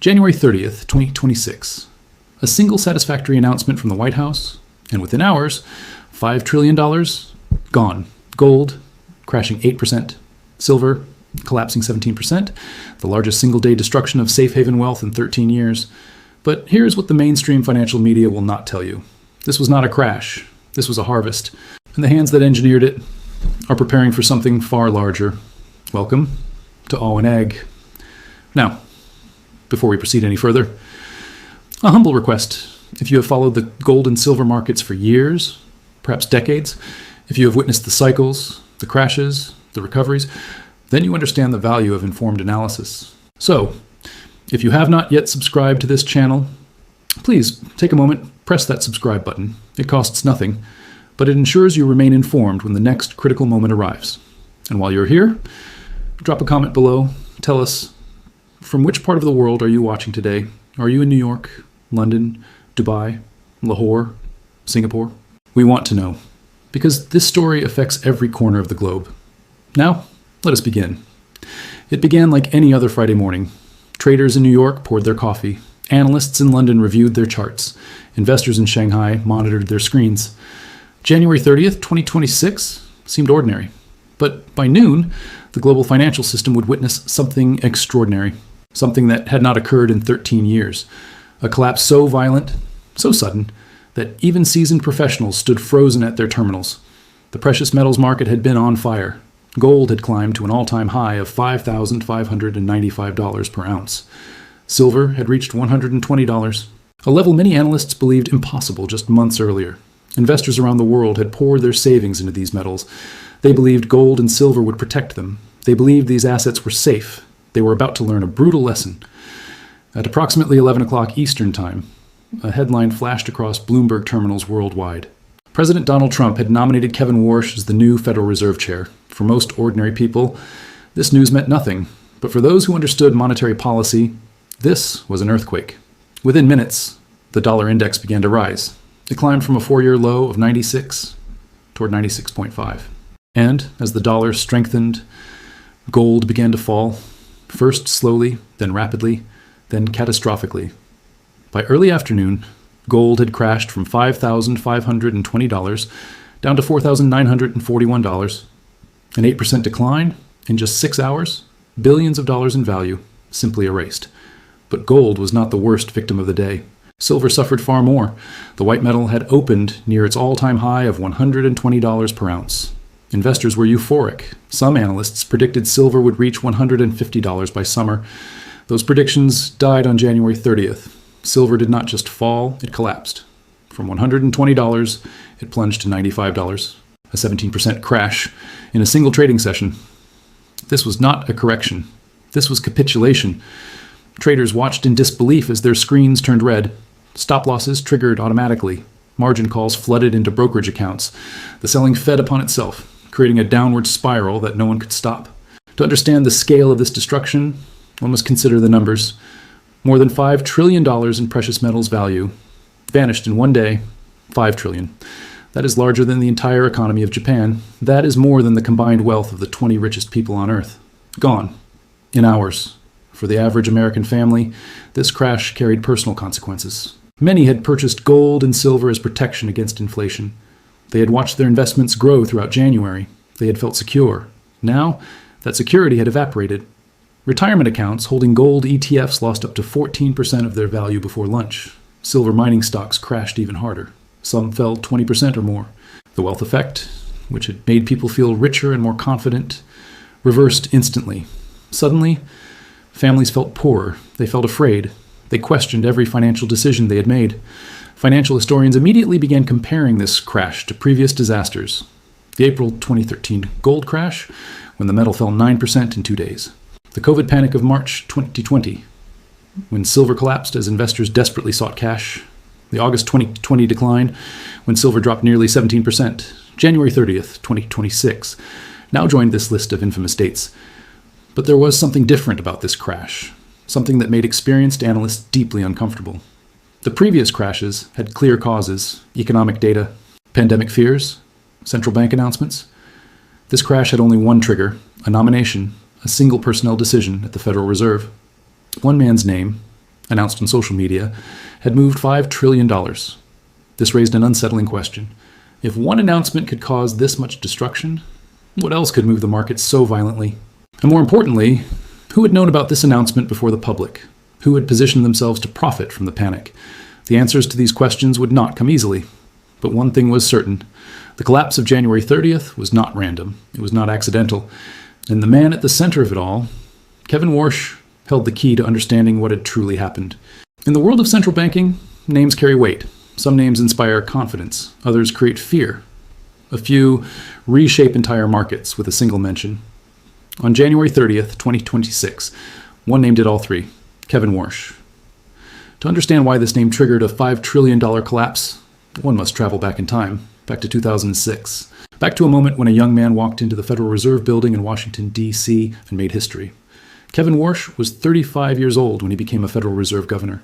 January 30th, 2026. A single satisfactory announcement from the White House, and within hours, $5 trillion gone. Gold crashing 8%, silver collapsing 17%, the largest single-day destruction of safe haven wealth in 13 years. But here's what the mainstream financial media will not tell you. This was not a crash. This was a harvest. And the hands that engineered it are preparing for something far larger. Welcome to All in Ag. Now, before we proceed any further, a humble request. If you have followed the gold and silver markets for years, perhaps decades, if you have witnessed the cycles, the crashes, the recoveries, then you understand the value of informed analysis. So, if you have not yet subscribed to this channel, please take a moment, press that subscribe button. It costs nothing, but it ensures you remain informed when the next critical moment arrives. And while you're here, drop a comment below. Tell us, from which part of the world are you watching today? Are you in New York, London, Dubai, Lahore, Singapore? We want to know, because this story affects every corner of the globe. Now, let us begin. It began like any other Friday morning. Traders in New York poured their coffee. Analysts in London reviewed their charts. Investors in Shanghai monitored their screens. January 30th, 2026 seemed ordinary. But by noon, the global financial system would witness something extraordinary, something that had not occurred in 13 years. A collapse so violent, so sudden, that even seasoned professionals stood frozen at their terminals. The precious metals market had been on fire. Gold had climbed to an all-time high of $5,595 per ounce. Silver had reached $120, a level many analysts believed impossible just months earlier. Investors around the world had poured their savings into these metals. They believed gold and silver would protect them. They believed these assets were safe. They were about to learn a brutal lesson. At approximately 11 o'clock Eastern Time, a headline flashed across Bloomberg terminals worldwide. President Donald Trump had nominated Kevin Warsh as the new Federal Reserve Chair. For most ordinary people, this news meant nothing. But for those who understood monetary policy, this was an earthquake. Within minutes, the dollar index began to rise. It climbed from a 4-year low of 96 toward 96.5. And as the dollar strengthened, gold began to fall, first slowly, then rapidly, then catastrophically. By early afternoon, gold had crashed from $5,520 down to $4,941. An 8% decline in just 6 hours, billions of dollars in value simply erased. But gold was not the worst victim of the day. Silver suffered far more. The white metal had opened near its all-time high of $120 per ounce. Investors were euphoric. Some analysts predicted silver would reach $150 by summer. Those predictions died on January 30th. Silver did not just fall, it collapsed. From $120, it plunged to $95. A 17% crash in a single trading session. This was not a correction. This was capitulation. Traders watched in disbelief as their screens turned red. Stop losses triggered automatically. Margin calls flooded into brokerage accounts. The selling fed upon itself, creating a downward spiral that no one could stop. To understand the scale of this destruction, one must consider the numbers. More than $5 trillion in precious metals value vanished in one day. $5 trillion. That is larger than the entire economy of Japan. That is more than the combined wealth of the 20 richest people on Earth. Gone. In hours. For the average American family, this crash carried personal consequences. Many had purchased gold and silver as protection against inflation. They had watched their investments grow throughout January. They had felt secure. Now, that security had evaporated. Retirement accounts holding gold ETFs lost up to 14% of their value before lunch. Silver mining stocks crashed even harder. Some fell 20% or more. The wealth effect, which had made people feel richer and more confident, reversed instantly. Suddenly, families felt poorer. They felt afraid. They questioned every financial decision they had made. Financial historians immediately began comparing this crash to previous disasters. The April 2013 gold crash, when the metal fell 9% in 2 days. The COVID panic of March 2020, when silver collapsed as investors desperately sought cash. The August 2020 decline, when silver dropped nearly 17%. January 30th, 2026, now joined this list of infamous dates. But there was something different about this crash, something that made experienced analysts deeply uncomfortable. The previous crashes had clear causes: economic data, pandemic fears, central bank announcements. This crash had only one trigger: a nomination, a single personnel decision at the Federal Reserve. One man's name, announced on social media, had moved $5 trillion. This raised an unsettling question. If one announcement could cause this much destruction, what else could move the markets so violently? And more importantly, who had known about this announcement before the public? Who had positioned themselves to profit from the panic? The answers to these questions would not come easily. But one thing was certain. The collapse of January 30th was not random. It was not accidental. And the man at the center of it all, Kevin Warsh, held the key to understanding what had truly happened. In the world of central banking, names carry weight. Some names inspire confidence. Others create fear. A few reshape entire markets with a single mention. On January 30th, 2026, one name did all three, Kevin Warsh. To understand why this name triggered a $5 trillion collapse, one must travel back in time, back to 2006, back to a moment when a young man walked into the Federal Reserve Building in Washington, D.C. and made history. Kevin Warsh was 35 years old when he became a Federal Reserve governor,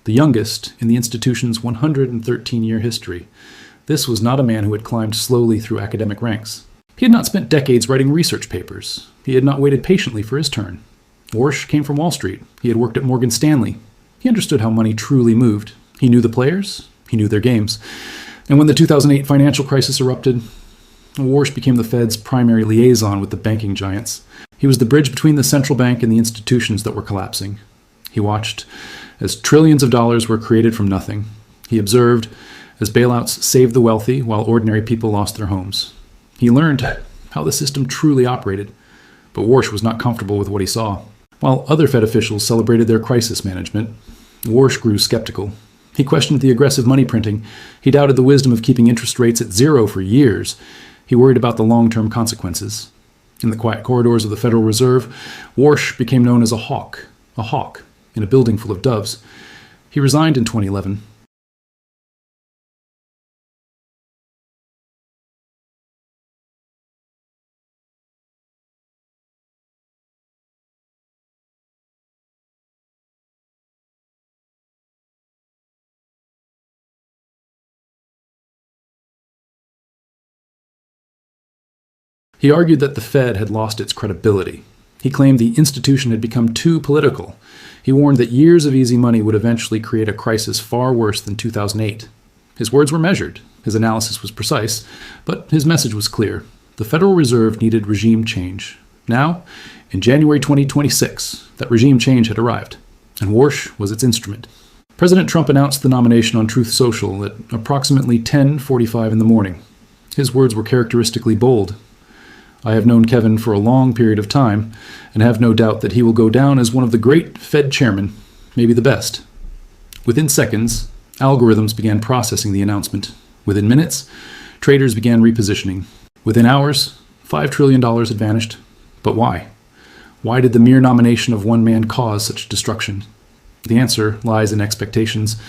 the youngest in the institution's 113-year history. This was not a man who had climbed slowly through academic ranks. He had not spent decades writing research papers. He had not waited patiently for his turn. Warsh came from Wall Street. He had worked at Morgan Stanley. He understood how money truly moved. He knew the players. He knew their games. And when the 2008 financial crisis erupted, Warsh became the Fed's primary liaison with the banking giants. He was the bridge between the central bank and the institutions that were collapsing. He watched as trillions of dollars were created from nothing. He observed as bailouts saved the wealthy while ordinary people lost their homes. He learned how the system truly operated, but Warsh was not comfortable with what he saw. While other Fed officials celebrated their crisis management, Warsh grew skeptical. He questioned the aggressive money printing. He doubted the wisdom of keeping interest rates at zero for years. He worried about the long-term consequences. In the quiet corridors of the Federal Reserve, Warsh became known as a hawk in a building full of doves. He resigned in 2011. He argued that the Fed had lost its credibility. He claimed the institution had become too political. He warned that years of easy money would eventually create a crisis far worse than 2008. His words were measured, his analysis was precise, but his message was clear. The Federal Reserve needed regime change. Now, in January 2026, that regime change had arrived, and Warsh was its instrument. President Trump announced the nomination on Truth Social at approximately 10:45 in the morning. His words were characteristically bold. I have known Kevin for a long period of time, and have no doubt that he will go down as one of the great Fed chairmen, maybe the best. Within seconds, algorithms began processing the announcement. Within minutes, traders began repositioning. Within hours, $5 trillion had vanished. But why? Why did the mere nomination of one man cause such destruction? The answer lies in expectations.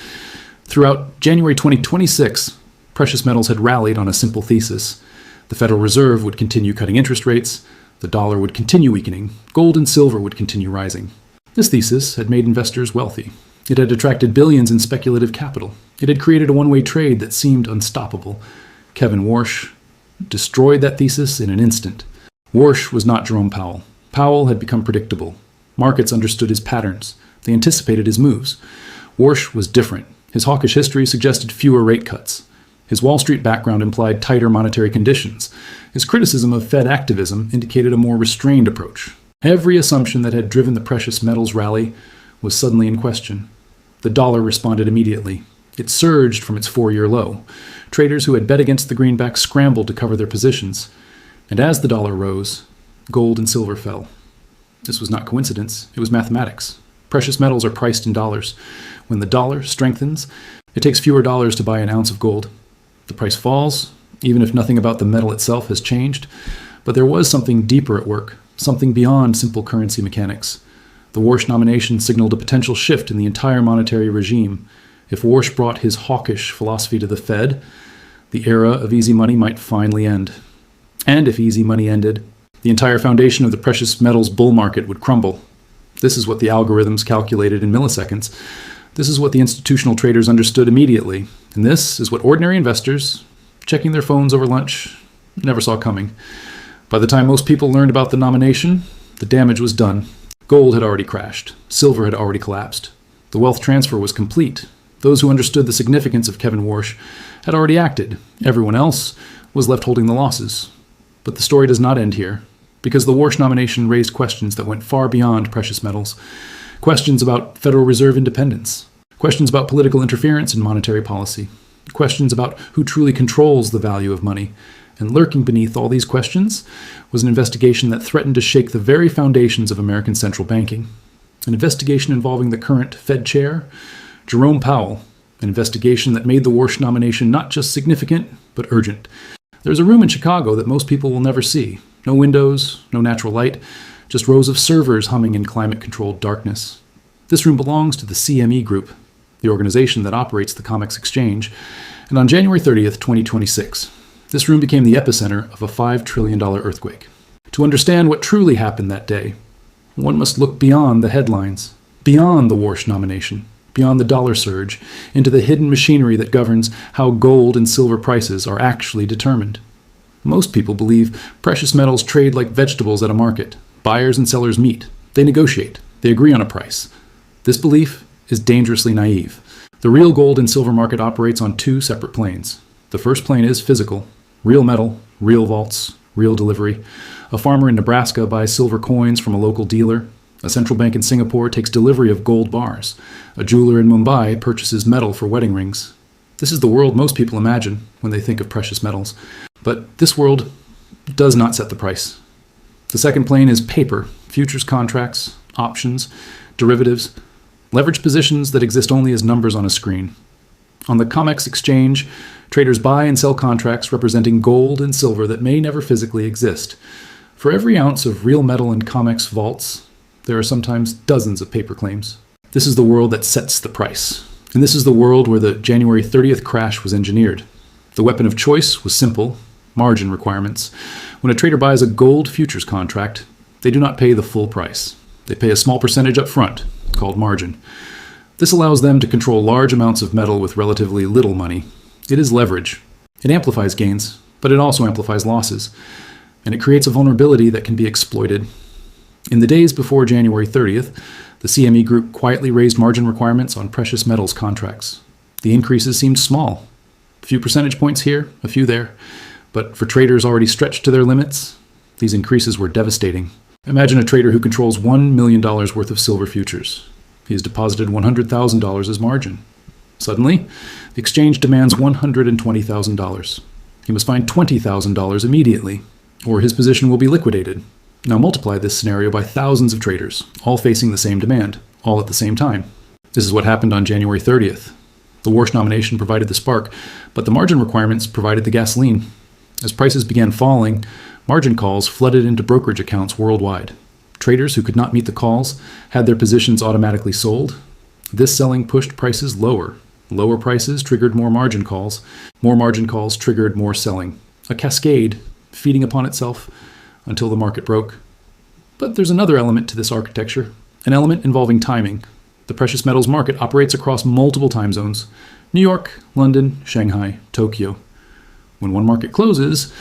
Throughout January 2026, precious metals had rallied on a simple thesis. The Federal Reserve would continue cutting interest rates, the dollar would continue weakening, gold and silver would continue rising. This thesis had made investors wealthy. It had attracted billions in speculative capital. It had created a one-way trade that seemed unstoppable. Kevin Warsh destroyed that thesis in an instant. Warsh was not Jerome Powell. Powell had become predictable. Markets understood his patterns. They anticipated his moves. Warsh was different. His hawkish history suggested fewer rate cuts. His Wall Street background implied tighter monetary conditions. His criticism of Fed activism indicated a more restrained approach. Every assumption that had driven the precious metals rally was suddenly in question. The dollar responded immediately. It surged from its 4-year low. Traders who had bet against the greenback scrambled to cover their positions. And as the dollar rose, gold and silver fell. This was not coincidence, it was mathematics. Precious metals are priced in dollars. When the dollar strengthens, it takes fewer dollars to buy an ounce of gold. The price falls, even if nothing about the metal itself has changed, but there was something deeper at work, something beyond simple currency mechanics. The Warsh nomination signaled a potential shift in the entire monetary regime. If Warsh brought his hawkish philosophy to the Fed, the era of easy money might finally end. And if easy money ended, the entire foundation of the precious metals bull market would crumble. This is what the algorithms calculated in milliseconds. This is what the institutional traders understood immediately. And this is what ordinary investors, checking their phones over lunch, never saw coming. By the time most people learned about the nomination, the damage was done. Gold had already crashed. Silver had already collapsed. The wealth transfer was complete. Those who understood the significance of Kevin Warsh had already acted. Everyone else was left holding the losses. But the story does not end here, because the Warsh nomination raised questions that went far beyond precious metals. Questions about Federal Reserve independence. Questions about political interference in monetary policy. Questions about who truly controls the value of money. And lurking beneath all these questions was an investigation that threatened to shake the very foundations of American central banking. An investigation involving the current Fed chair, Jerome Powell. An investigation that made the Warsh nomination not just significant, but urgent. There's a room in Chicago that most people will never see. No windows, no natural light, just rows of servers humming in climate-controlled darkness. This room belongs to the CME Group, the organization that operates the COMEX exchange, and on January 30th, 2026, this room became the epicenter of a $5 trillion earthquake. To understand what truly happened that day, one must look beyond the headlines, beyond the Warsh nomination, beyond the dollar surge, into the hidden machinery that governs how gold and silver prices are actually determined. Most people believe precious metals trade like vegetables at a market. Buyers and sellers meet. They negotiate. They agree on a price. This belief is dangerously naive. The real gold and silver market operates on two separate planes. The first plane is physical, real metal, real vaults, real delivery. A farmer in Nebraska buys silver coins from a local dealer. A central bank in Singapore takes delivery of gold bars. A jeweler in Mumbai purchases metal for wedding rings. This is the world most people imagine when they think of precious metals. But this world does not set the price. The second plane is paper, futures contracts, options, derivatives, leveraged positions that exist only as numbers on a screen. On the COMEX exchange, traders buy and sell contracts representing gold and silver that may never physically exist. For every ounce of real metal in COMEX vaults, there are sometimes dozens of paper claims. This is the world that sets the price. And this is the world where the January 30th crash was engineered. The weapon of choice was simple: margin requirements. When a trader buys a gold futures contract, they do not pay the full price. They pay a small percentage up front, called margin. This allows them to control large amounts of metal with relatively little money. It is leverage. It amplifies gains, but it also amplifies losses. And it creates a vulnerability that can be exploited. In the days before January 30th, the CME Group quietly raised margin requirements on precious metals contracts. The increases seemed small. A few percentage points here, a few there. But for traders already stretched to their limits, these increases were devastating. Imagine a trader who controls $1 million worth of silver futures. He has deposited $100,000 as margin. Suddenly, the exchange demands $120,000. He must find $20,000 immediately, or his position will be liquidated. Now multiply this scenario by thousands of traders, all facing the same demand, all at the same time. This is what happened on January 30th. The Warsh nomination provided the spark, but the margin requirements provided the gasoline. As prices began falling, margin calls flooded into brokerage accounts worldwide. Traders who could not meet the calls had their positions automatically sold. This selling pushed prices lower. Lower prices triggered more margin calls. More margin calls triggered more selling. A cascade, feeding upon itself until the market broke. But there's another element to this architecture, an element involving timing. The precious metals market operates across multiple time zones: New York, London, Shanghai, Tokyo. When one market closes,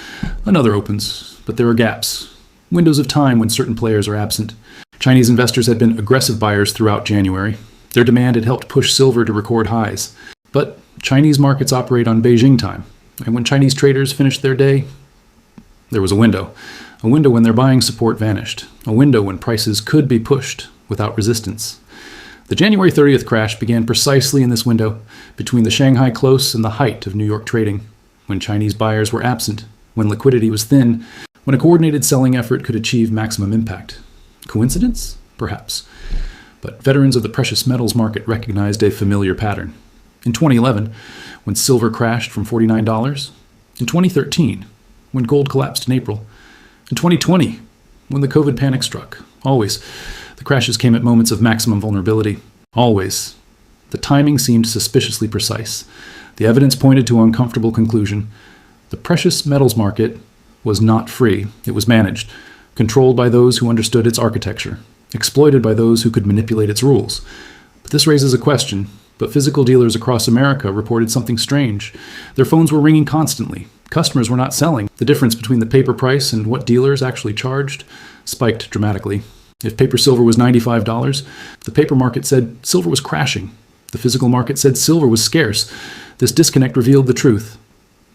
another opens, but there are gaps, windows of time when certain players are absent. Chinese investors had been aggressive buyers throughout January. Their demand had helped push silver to record highs. But Chinese markets operate on Beijing time, and when Chinese traders finished their day, there was a window when their buying support vanished, a window when prices could be pushed without resistance. The January 30th crash began precisely in this window, between the Shanghai close and the height of New York trading, when Chinese buyers were absent, when liquidity was thin, when a coordinated selling effort could achieve maximum impact. Coincidence? Perhaps. But veterans of the precious metals market recognized a familiar pattern. In 2011, when silver crashed from $49, in 2013, when gold collapsed in April, in 2020, when the COVID panic struck. Always, the crashes came at moments of maximum vulnerability. Always. The timing seemed suspiciously precise. The evidence pointed to an uncomfortable conclusion. The precious metals market was not free. It was managed, controlled by those who understood its architecture, exploited by those who could manipulate its rules. But this raises a question. But physical dealers across America reported something strange. Their phones were ringing constantly. Customers were not selling. The difference between the paper price and what dealers actually charged spiked dramatically. If paper silver was $95, the paper market said silver was crashing. The physical market said silver was scarce. This disconnect revealed the truth.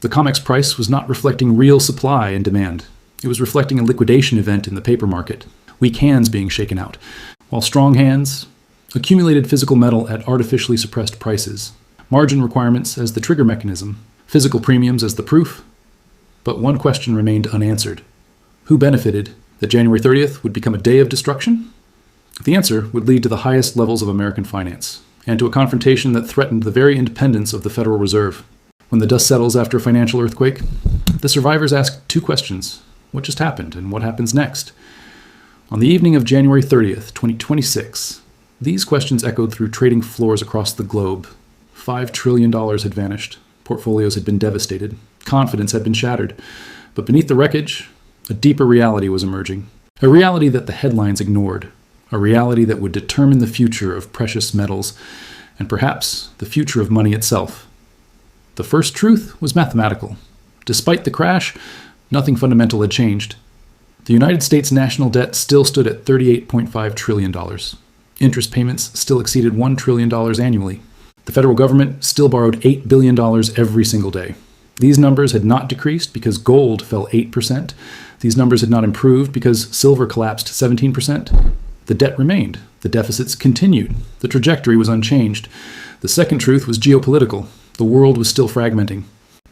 The COMEX price was not reflecting real supply and demand. It was reflecting a liquidation event in the paper market, weak hands being shaken out, while strong hands accumulated physical metal at artificially suppressed prices, margin requirements as the trigger mechanism, physical premiums as the proof. But one question remained unanswered. Who benefited that January 30th would become a day of destruction? The answer would lead to the highest levels of American finance, and to a confrontation that threatened the very independence of the Federal Reserve. When the dust settles after a financial earthquake, the survivors ask two questions. What just happened, and what happens next? On the evening of January 30th, 2026, these questions echoed through trading floors across the globe. $5 trillion had vanished. Portfolios had been devastated. Confidence had been shattered. But beneath the wreckage, a deeper reality was emerging. A reality that the headlines ignored. A reality that would determine the future of precious metals, and perhaps the future of money itself. The first truth was mathematical. Despite the crash, nothing fundamental had changed. The United States national debt still stood at $38.5 trillion. Interest payments still exceeded $1 trillion annually. The federal government still borrowed $8 billion every single day. These numbers had not decreased because gold fell 8%. These numbers had not improved because silver collapsed 17%. The debt remained. The deficits continued. The trajectory was unchanged. The second truth was geopolitical. The world was still fragmenting.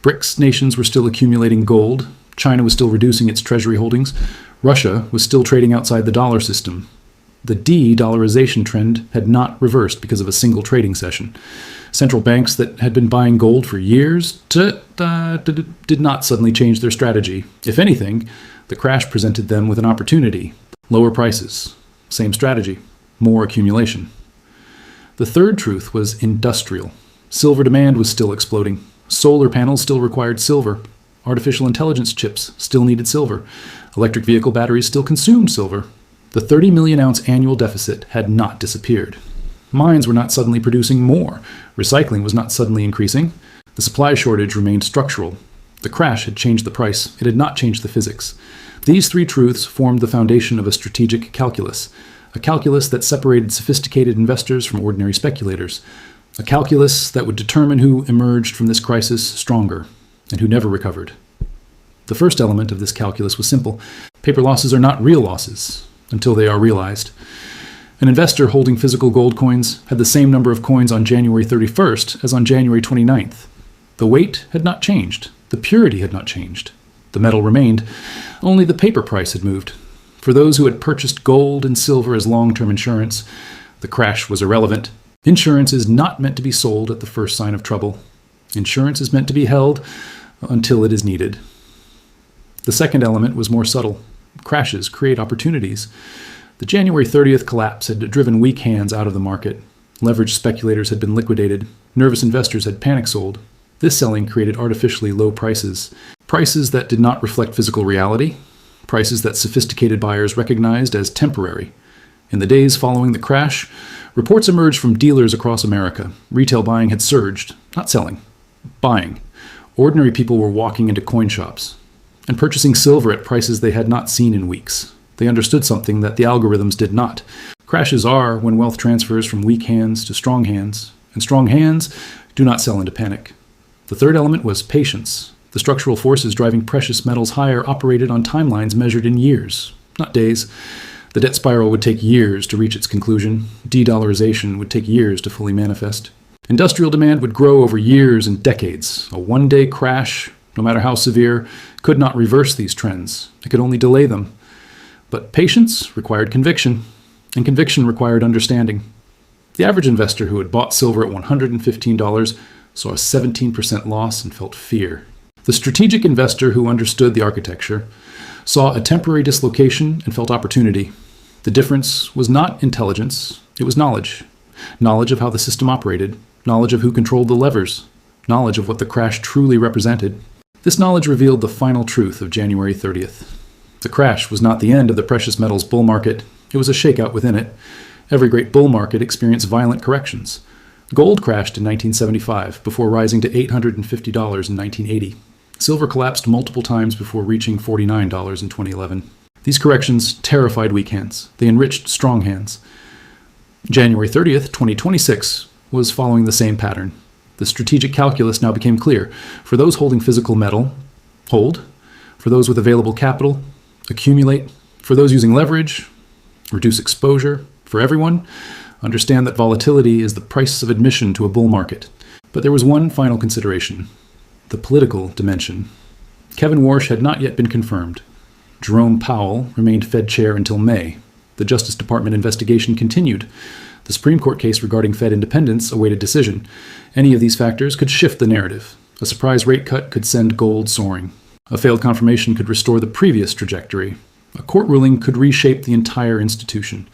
BRICS nations were still accumulating gold. China was still reducing its treasury holdings. Russia was still trading outside the dollar system. The de-dollarization trend had not reversed because of a single trading session. Central banks that had been buying gold for years did not suddenly change their strategy. If anything, the crash presented them with an opportunity. Lower prices. Same strategy. More accumulation. The third truth was industrial. Silver demand was still exploding. Solar panels still required silver. Artificial intelligence chips still needed silver. Electric vehicle batteries still consumed silver. The 30 million ounce annual deficit had not disappeared. Mines were not suddenly producing more. Recycling was not suddenly increasing. The supply shortage remained structural. The crash had changed the price. It had not changed the physics. These three truths formed the foundation of a strategic calculus, a calculus that separated sophisticated investors from ordinary speculators, a calculus that would determine who emerged from this crisis stronger and who never recovered. The first element of this calculus was simple. Paper losses are not real losses until they are realized. An investor holding physical gold coins had the same number of coins on January 31st as on January 29th. The weight had not changed. The purity had not changed. The metal remained. Only the paper price had moved. For those who had purchased gold and silver as long-term insurance, the crash was irrelevant. Insurance is not meant to be sold at the first sign of trouble. Insurance is meant to be held until it is needed. The second element was more subtle. Crashes create opportunities. The January 30th collapse had driven weak hands out of the market. Leveraged speculators had been liquidated. Nervous investors had panic sold. This selling created artificially low prices. Prices that did not reflect physical reality. Prices that sophisticated buyers recognized as temporary. In the days following the crash, reports emerged from dealers across America. Retail buying had surged, not selling, buying. Ordinary people were walking into coin shops and purchasing silver at prices they had not seen in weeks. They understood something that the algorithms did not. Crashes are when wealth transfers from weak hands to strong hands, and strong hands do not sell into panic. The third element was patience. The structural forces driving precious metals higher operated on timelines measured in years, not days. The debt spiral would take years to reach its conclusion. De-dollarization would take years to fully manifest. Industrial demand would grow over years and decades. A one-day crash, no matter how severe, could not reverse these trends. It could only delay them. But patience required conviction, and conviction required understanding. The average investor who had bought silver at $115 saw a 17% loss and felt fear. The strategic investor who understood the architecture saw a temporary dislocation and felt opportunity. The difference was not intelligence, it was knowledge. Knowledge of how the system operated, knowledge of who controlled the levers, knowledge of what the crash truly represented. This knowledge revealed the final truth of January 30th. The crash was not the end of the precious metals bull market. It was a shakeout within it. Every great bull market experienced violent corrections. Gold crashed in 1975 before rising to $850 in 1980. Silver collapsed multiple times before reaching $49 in 2011. These corrections terrified weak hands. They enriched strong hands. January 30th, 2026 was following the same pattern. The strategic calculus now became clear. For those holding physical metal, hold. For those with available capital, accumulate. For those using leverage, reduce exposure. For everyone, understand that volatility is the price of admission to a bull market. But there was one final consideration: the political dimension. Kevin Warsh had not yet been confirmed. Jerome Powell remained Fed chair until May. The Justice Department investigation continued. The Supreme Court case regarding Fed independence awaited decision. Any of these factors could shift the narrative. A surprise rate cut could send gold soaring. A failed confirmation could restore the previous trajectory. A court ruling could reshape the entire institution.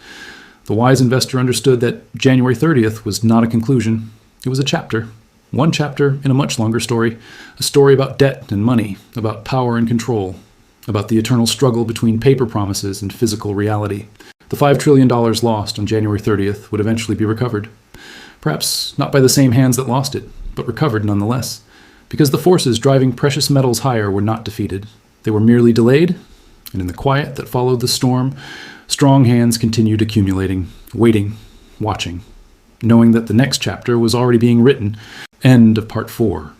The wise investor understood that January 30th was not a conclusion. It was a chapter. One chapter in a much longer story. A story about debt and money, about power and control, about the eternal struggle between paper promises and physical reality. The $5 trillion lost on January 30th would eventually be recovered. Perhaps not by the same hands that lost it, but recovered nonetheless. Because the forces driving precious metals higher were not defeated. They were merely delayed, and in the quiet that followed the storm, strong hands continued accumulating, waiting, watching, knowing that the next chapter was already being written. End of Part 4.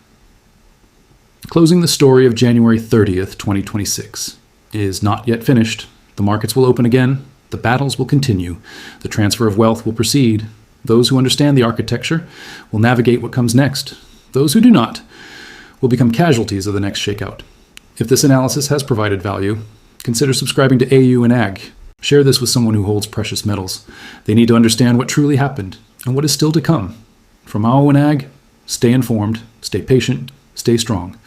Closing the story of January 30th, 2026 is not yet finished. The markets will open again. The battles will continue. The transfer of wealth will proceed. Those who understand the architecture will navigate what comes next. Those who do not will become casualties of the next shakeout. If this analysis has provided value, consider subscribing to AU and AG. Share this with someone who holds precious metals. They need to understand what truly happened and what is still to come. From AU and AG, stay informed, stay patient, stay strong.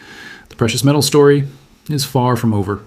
The precious metal story is far from over.